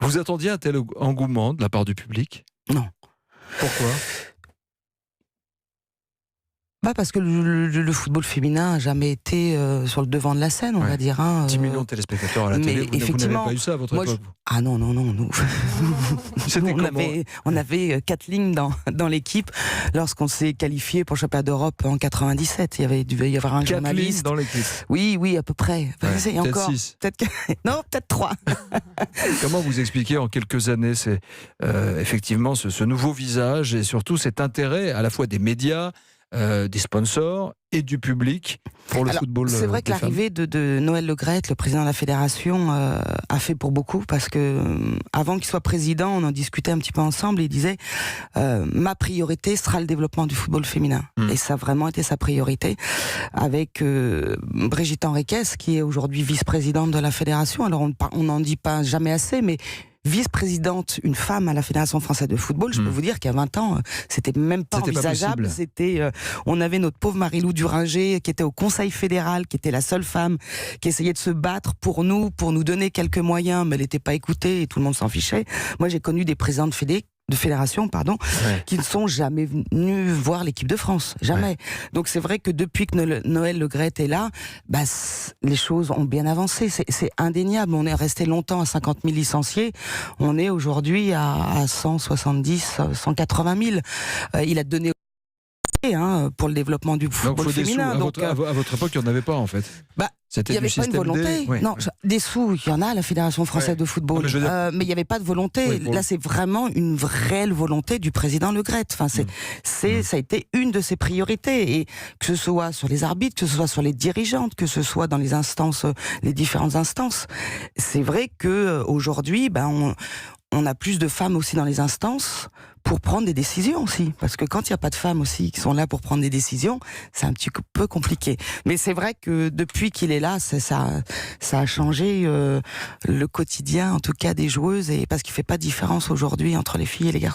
Vous attendiez un tel engouement de la part du public? Non. Pourquoi? Parce que le football féminin n'a jamais été sur le devant de la scène, on va dire. 10 millions de téléspectateurs à la télé, vous n'avez pas eu ça à votre époque? Ah non, nous. C'était comment? On avait 4 lignes dans l'équipe lorsqu'on s'est qualifié pour le championnat d'Europe en 97. Il devait y avoir un 4 journaliste. lignes dans l'équipe? Oui, à peu près. Peut-être encore 6. Non, peut-être 3. Comment vous expliquez en quelques années effectivement ce nouveau visage et surtout cet intérêt à la fois des médias, des sponsors et du public pour le football? C'est vrai que l'arrivée de Noël Le Graët, le président de la fédération, a fait pour beaucoup, parce que avant qu'il soit président, on en discutait un petit peu ensemble et il disait ma priorité sera le développement du football féminin. Et ça a vraiment été sa priorité, avec Brigitte Henriquez, qui est aujourd'hui vice-présidente de la fédération. Alors on n'en dit pas jamais assez, mais vice-présidente, une femme à la Fédération française de football, je peux vous dire qu'il y a 20 ans, c'était même pas envisageable. On avait notre pauvre Marie-Lou Duringer, qui était au Conseil fédéral, qui était la seule femme qui essayait de se battre pour nous donner quelques moyens, mais elle n'était pas écoutée et tout le monde s'en fichait. Moi, j'ai connu des présidents de fédération, qui ne sont jamais venus voir l'équipe de France. Jamais. Ouais. Donc c'est vrai que depuis que Noël Le Graët est là, les choses ont bien avancé. C'est indéniable. On est resté longtemps à 50 000 licenciés. On est aujourd'hui à 170, 180 000. Il a donné pour le développement du football féminin. À votre époque, il n'y en avait pas, en fait. Il n'y avait pas une volonté. Non, des sous, il y en a à la Fédération française de football. Mais il n'y avait pas de volonté. Là, c'est vraiment une réelle volonté du président Le Graët. Enfin, ça a été une de ses priorités. Et que ce soit sur les arbitres, que ce soit sur les dirigeantes, que ce soit dans les instances, les différentes instances. C'est vrai qu'aujourd'hui, on a plus de femmes aussi dans les instances pour prendre des décisions aussi. Parce que quand il n'y a pas de femmes aussi qui sont là pour prendre des décisions, c'est un petit peu compliqué. Mais c'est vrai que depuis qu'il est là, ça a changé le quotidien, en tout cas des joueuses, et parce qu'il ne fait pas de différence aujourd'hui entre les filles et les garçons.